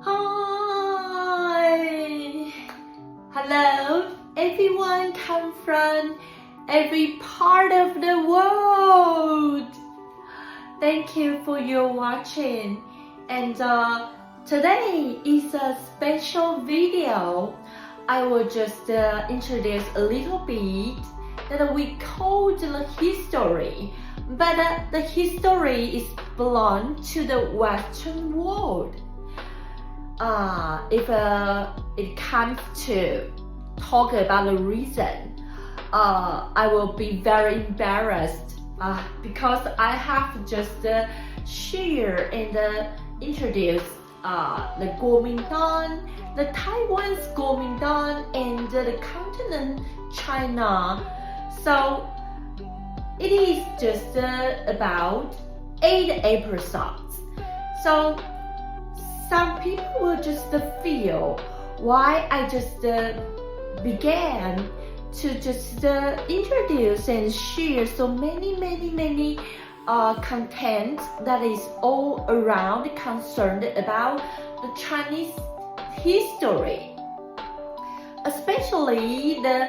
Hi! Hello, everyone come from every part of the world. Thank you for your watching. And today is a special video. I will just introduce a little bit that we call the history. But the history is belong to the Western world. If it comes to talk about the reason, I will be very embarrassed because I have just share and introduce the Kuomintang, the Taiwan's Kuomintang, and the continent China. So it is just about 8 episodes. So some people will just feel why I just began to just introduce and share so many content that is all around concerned about the Chinese history, especially the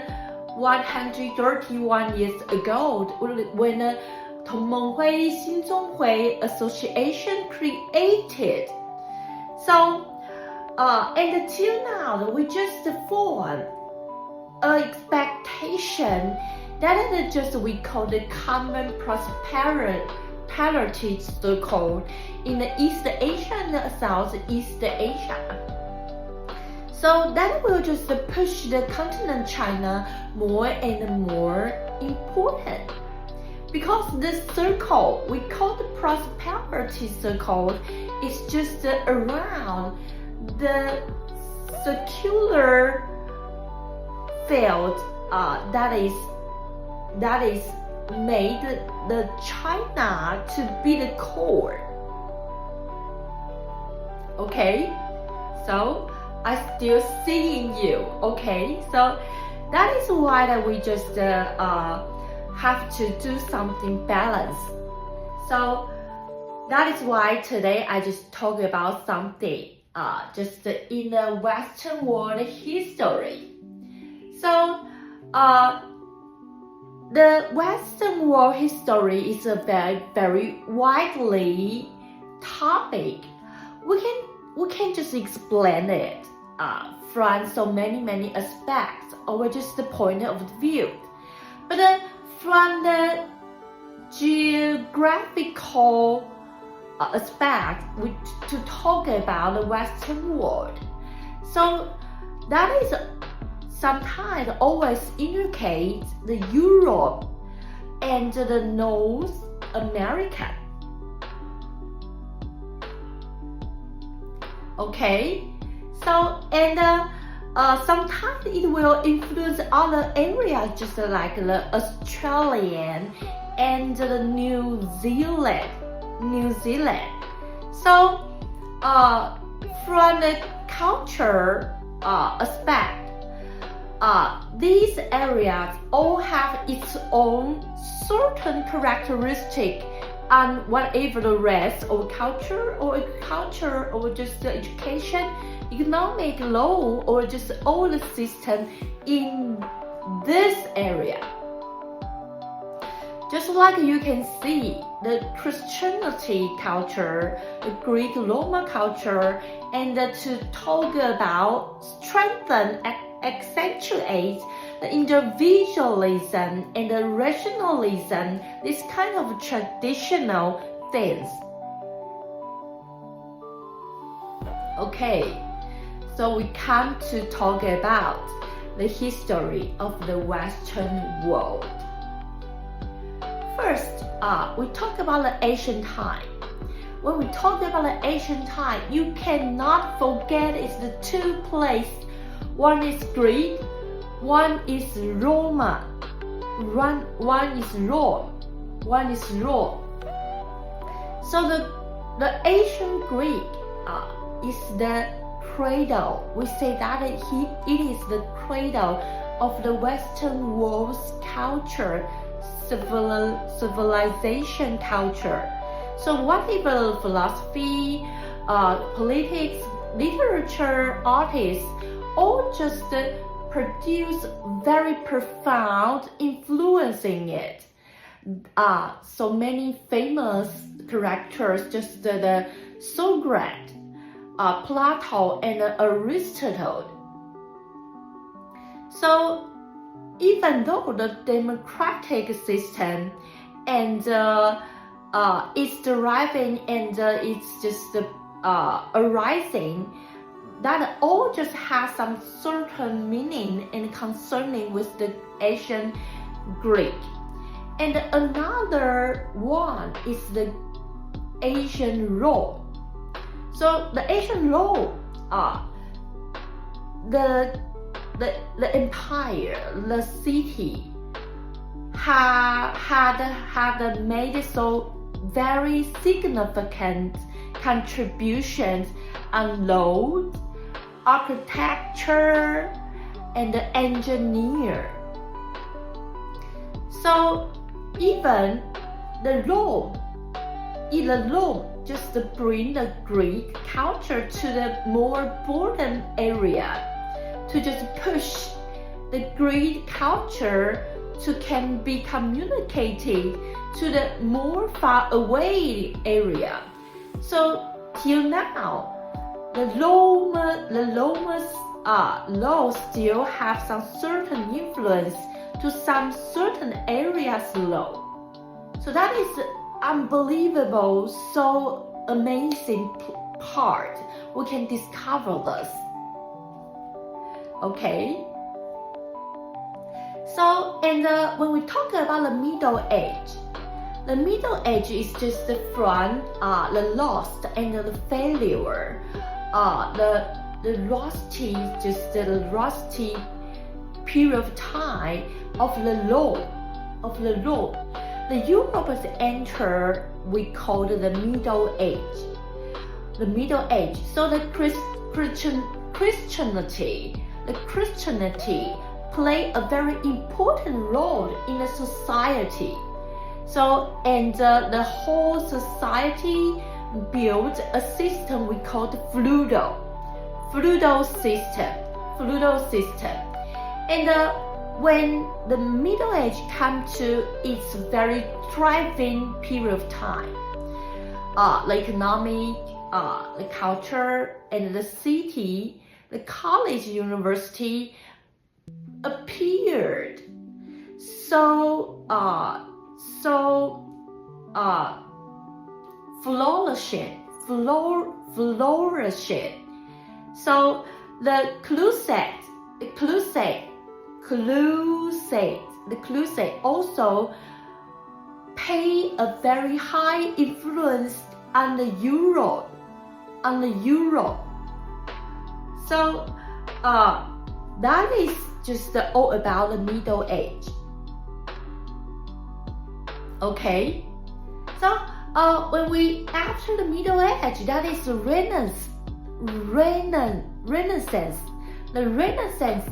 131 years ago when the Tongmenghui Xinzonghui Association created. So until now, we just form an expectation that just we call the common prosperity circle in the East Asia and Southeast Asia. So that will just push the continent China more and more important. Because this circle, we call the prosperity circle, is just around the circular field that is made the China to be the core. Okay, so I still seeing you. Okay, so that is why that we just have to do something balanced. So that is why today I just talk about something just in the Western world history. So the Western world history is a very widely topic. We can just explain it from so many aspects or just the point of view. But from the geographical aspect, to talk about the Western world. So that is sometimes always indicates the Europe and the North America. Okay, so and sometimes it will influence other areas, just like the Australian and the New Zealand. So from the culture aspect, these areas all have its own certain characteristic on whatever the rest of culture or agriculture or just education, economic law or just all the system in this area. Just like you can see the Christianity culture, the Greek Roman culture, and to talk about strengthen, accentuate the individualism and the rationalism, this kind of traditional things. Okay, so we come to talk about the history of the Western world. First, we talk about the ancient time. When we talk about the ancient time, you cannot forget it's the two places. One is Greek, one is Roman. One is Rome. So the ancient Greek is the cradle. We say that it is the cradle of the Western world's culture, civilization culture. So whatever philosophy, politics, literature artists all just produce very profound influence in it. So many famous characters, just the Socrates, Plato, and Aristotle. So even though the democratic system and it's deriving and it's just arising, that all just has some certain meaning and concerning with the ancient Greek. And another one is the ancient Rome. So the ancient Rome, the empire, the city had made so very significant contributions on law, architecture, and engineer. So even the Rome just bring the Greek culture to the more modern area, to just push the Greek culture can be communicated to the more far away area. So till now, the Roman law still have some certain influence to some certain areas law. So that is unbelievable, so amazing part. We can discover this. Okay. So, and when we talk about the Middle Age is just from the lost and the failure, the rusty period of time of the law. The Europeans enter, we call it the Middle Age. So the Christianity play a very important role in the society. So, and the whole society built a system we call the feudal system. And when the Middle Age comes to its very thriving period of time, the economic, the culture, and the city, the college, university appeared so flourishing. So the Crusade also pay a very high influence on the Europe. So that is just all about the Middle Age. Okay, so when we after the Middle Age, that is the Renaissance,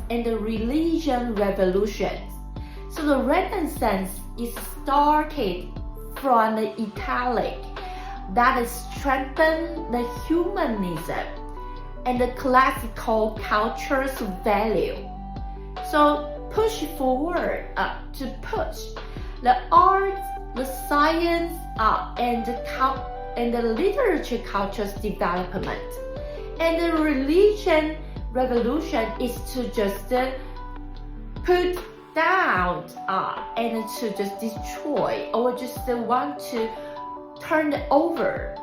and the religion revolutions. So the Renaissance is started from the Italic, that is strengthen the humanism and the classical culture's value. So push forward to push the arts, the science, and the literature culture's development. And the religion revolution is to just put down and to just destroy or just want to turn over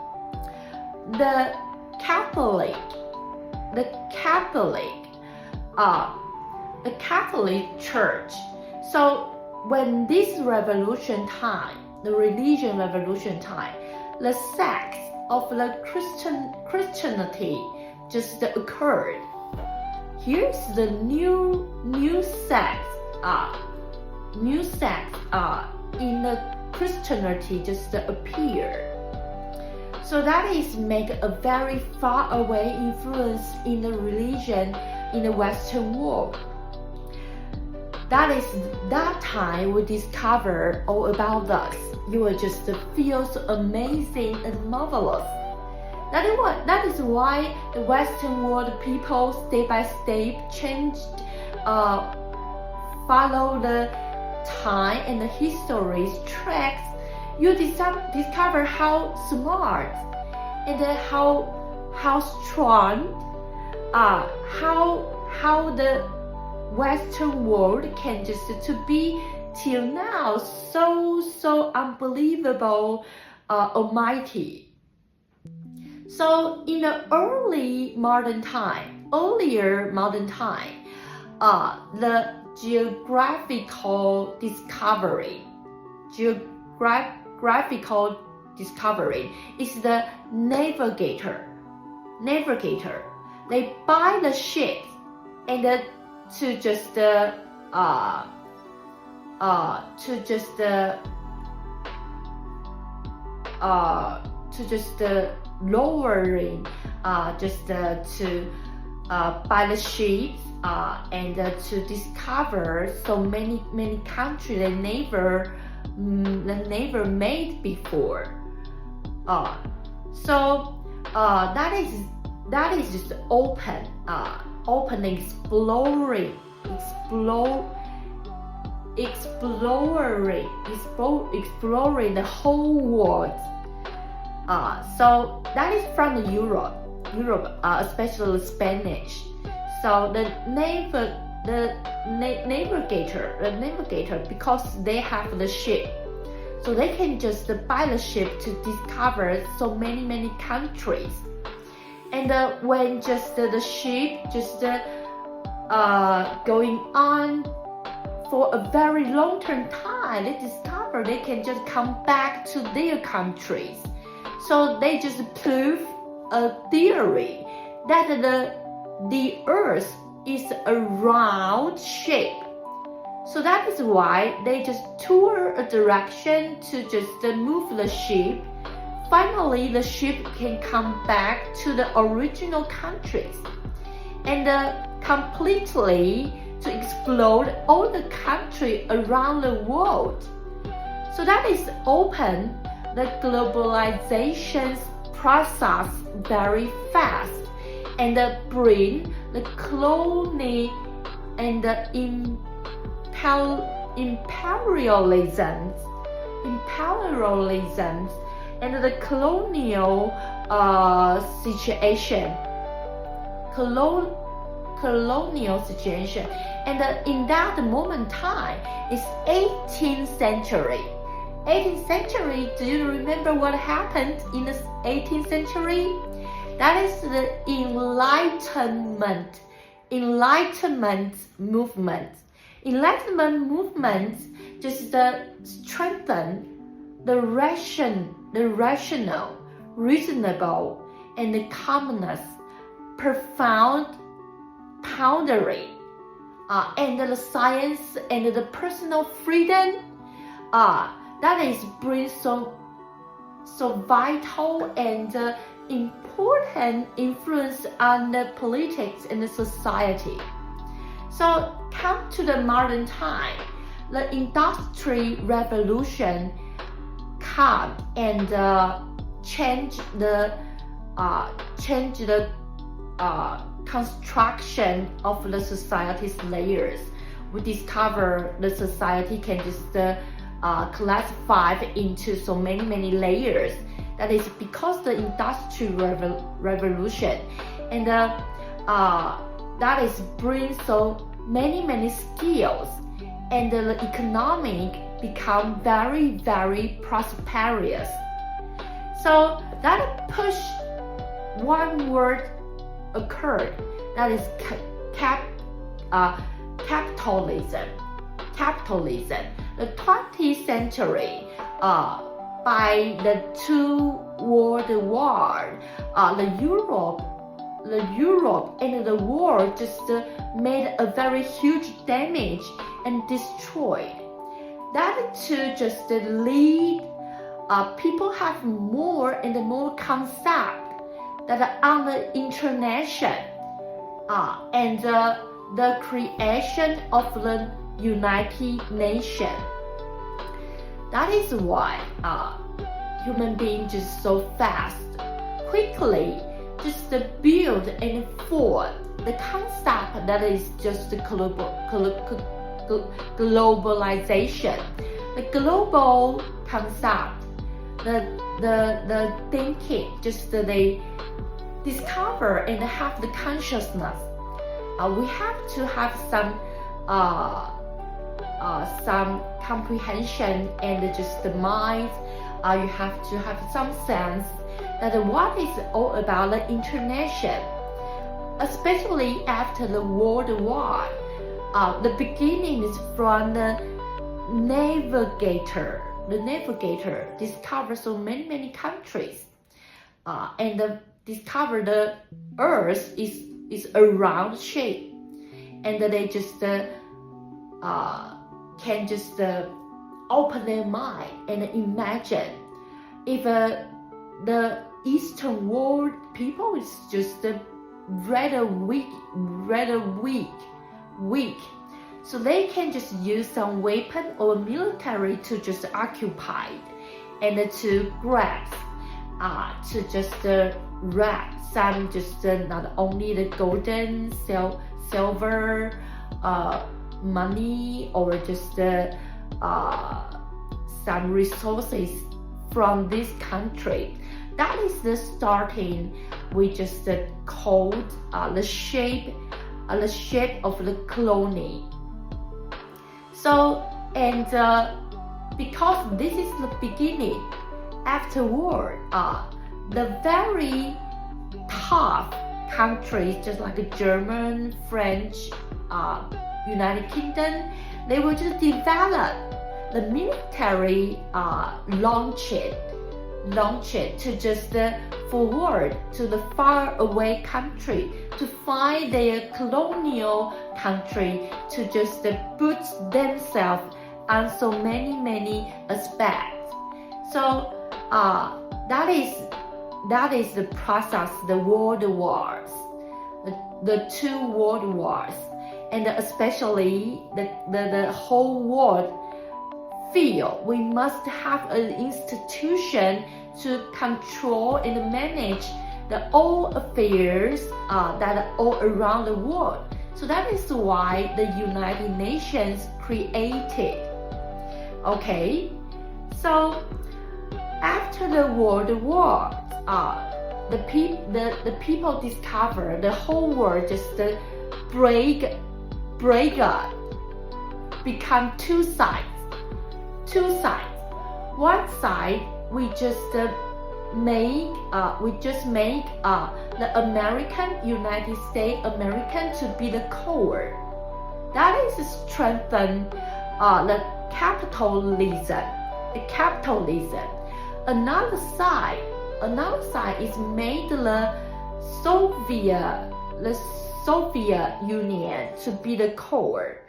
the Catholic Church. So when this revolution time, the religion revolution time, the sects of the Christianity just occurred. Here's the new sects in the Christianity just appear. So that is make a very far away influence in the religion in the Western world. That is that time we discover all about this. You will just feel so amazing and marvelous. That is why the Western world people step by step changed, follow the time and the history's tracks. You discover how smart and how strong, how the Western world can just to be till now so unbelievable, almighty. So in the earlier modern time, the geographical discovery is the navigator. They buy the ships and to just lowering, to buy the ships and to discover so many countries they never made before. So that is just open exploring the whole world. So that is from Europe, especially Spanish. So the navigator, because they have the ship, so they can just buy the ship to discover so many countries. And when just the ship just going on for a very long time, they discover they can just come back to their countries. So they just prove a theory that the earth is a round shape. So that is why they just tour a direction to just move the ship. Finally, the ship can come back to the original countries and completely to explore all the country around the world. So that is open the globalization process very fast and bring the colony and the imperialism and the colonial situation. And in that moment time is 18th century. 18th century, do you remember what happened in the 18th century? That is the Enlightenment movement. Enlightenment movement just strengthen the rational, reasonable, and the calmness, profound pondering, and the science and the personal freedom. That is brings so vital and important influence on the politics and the society. So come to the modern time, the Industrial Revolution come and change the construction of the society's layers. We discover the society can just classified into so many layers. That is because the Industrial Revolution, and that is brings so many skills, and the economic become very prosperous. So that push one word occurred, that is capitalism. The 20th century, by the two world war, the Europe and the world just made a very huge damage and destroyed. That to just lead people have more and more concept that on the international and the creation of the United Nations. That is why human beings just so fast, quickly just build and form the concept that is just globalization, the global concept, the thinking, just they discover and have the consciousness. We have to have some comprehension and just the mind. You have to have some sense that what is all about the international, especially after the World War. The beginning is from the navigator. The navigator discovered so many countries, and discover the Earth is a round shape, and they just can just open their mind and imagine if the Eastern world people is just rather weak, so they can just use some weapon or military to just occupy and to grab, to just grab some just not only the golden, silver, money, or just some resources from this country. That is the starting. We just called the shape of the colony. So, and because this is the beginning, afterward, the very tough countries, just like German, French, United Kingdom, they will just develop the military, launch it to just forward to the far away country to find their colonial country, to just put themselves on so many aspects. So that is the process, the world wars, the two world wars, and especially the whole world feel we must have an institution to control and manage the all affairs that are all around the world. So that is why the United Nations created. Okay, so after the World War, the people discover the whole world just break up, become two sides. One side we just make the United States American to be the core. That is strengthen the capitalism. Another side is made the Soviet Union to be the core.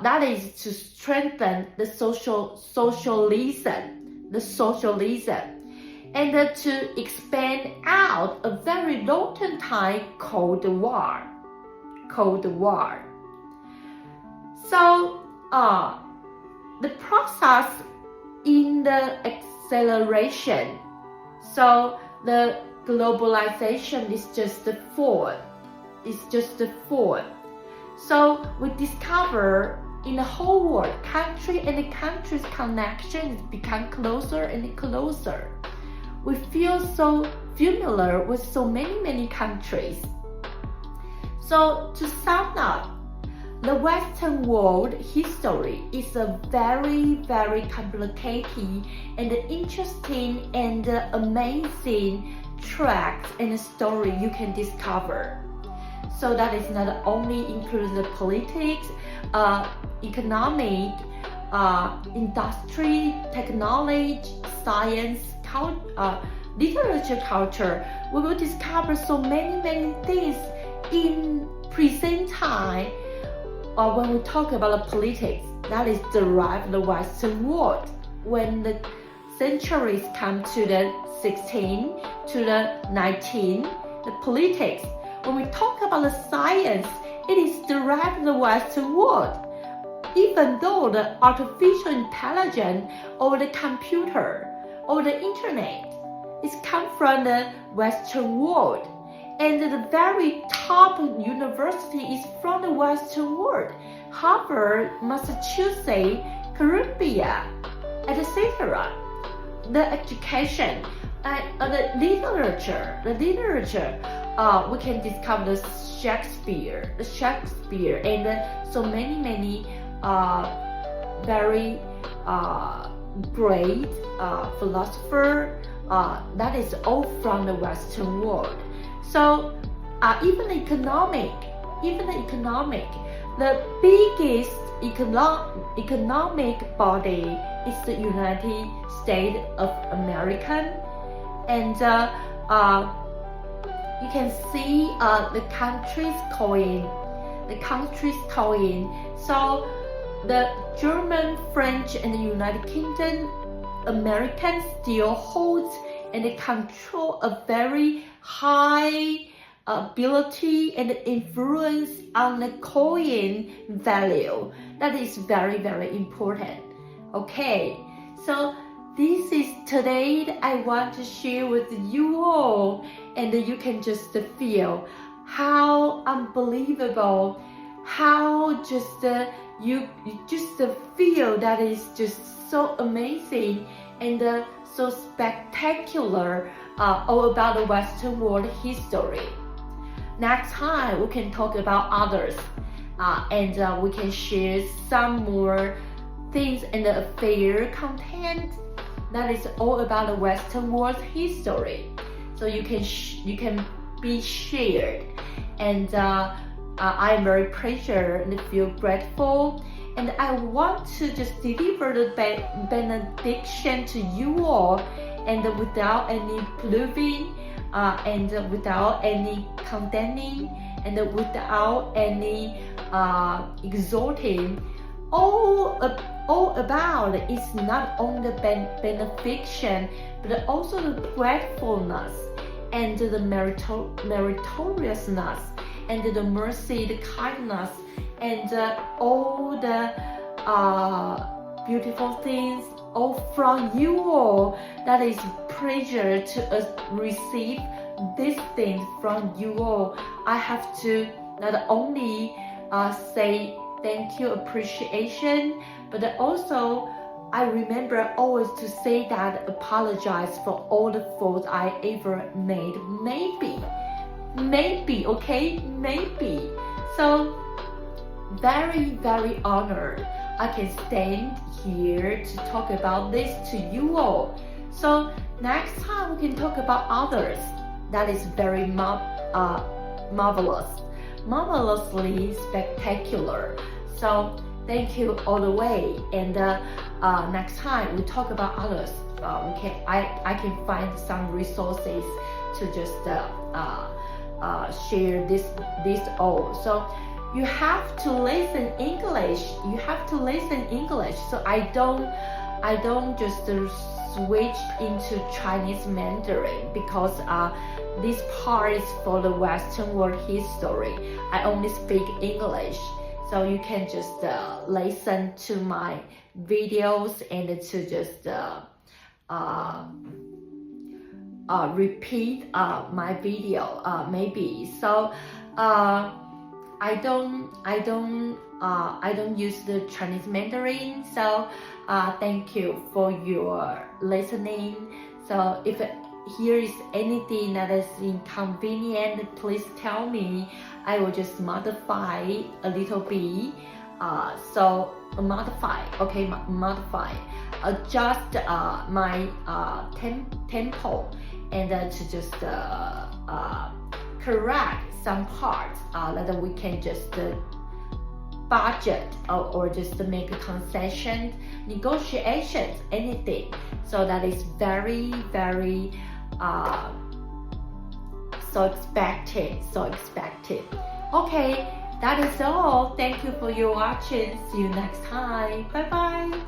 That is to strengthen the socialism, and to expand out a very long time Cold War. So the process in the acceleration. So the globalization is just the forward. So we discover in the whole world, country and the country's connections become closer and closer. We feel so familiar with so many countries. So to sum up, the Western world history is a very complicated and interesting and amazing track and story you can discover. So that is not only includes the politics, economic, industry, technology, science, literature, culture. We will discover so many things in present time. When we talk about the politics, that is derived the Western world. When the centuries come to the 16 to the 19, the politics. When we talk about the science, it is derived from the Western world. Even though the artificial intelligence or the computer or the internet, it's come from the Western world. And the very top university is from the Western world. Harvard, Massachusetts, Columbia, etc. The education, the literature, we can discover the Shakespeare, and so many very great philosopher. That is all from the Western world. So even economic, the biggest economic body is the United States of America, and you can see the country's coin. So the German, French, and the United Kingdom, Americans still holds and they control a very high ability and influence on the coin value. That is very, very important. Okay, so this is today that I want to share with you all, and you can just feel how unbelievable, how just you just feel that is just so amazing and so spectacular all about the Western world history. Next time we can talk about others and we can share some more things and the affair content that is all about the Western world history. So you can be shared, and I'm very pleasure and feel grateful, and I want to just deliver the benediction to you all, and without any proving, and without any condemning, and without any exhorting. All about is not only the benefiction, but also the gratefulness and the meritoriousness and the mercy, the kindness, and all the beautiful things all from you all. That is pleasure to receive these things from you all. I have to not only say thank you, appreciation, but also I remember always to say that apologize for all the faults I ever made. Maybe, okay? Maybe. So very, very honored I can stand here to talk about this to you all. So next time we can talk about others. That is very marvelously spectacular. So thank you all the way, and next time we talk about others, I can find some resources to just share this all. So you have to listen English. So I don't just switch into Chinese Mandarin, because this part is for the Western world history. I only speak English. So you can just listen to my videos and to just repeat my video maybe. So I don't use the Chinese Mandarin. So thank you for your listening. So if here is anything that is inconvenient, please tell me. I will just modify a little bit. Adjust my tempo, and to just correct some parts that we can just budget or just make a concession, negotiations, anything. So that is very, very so expected. Okay, that is all. Thank you for your watching. See you next time. Bye bye.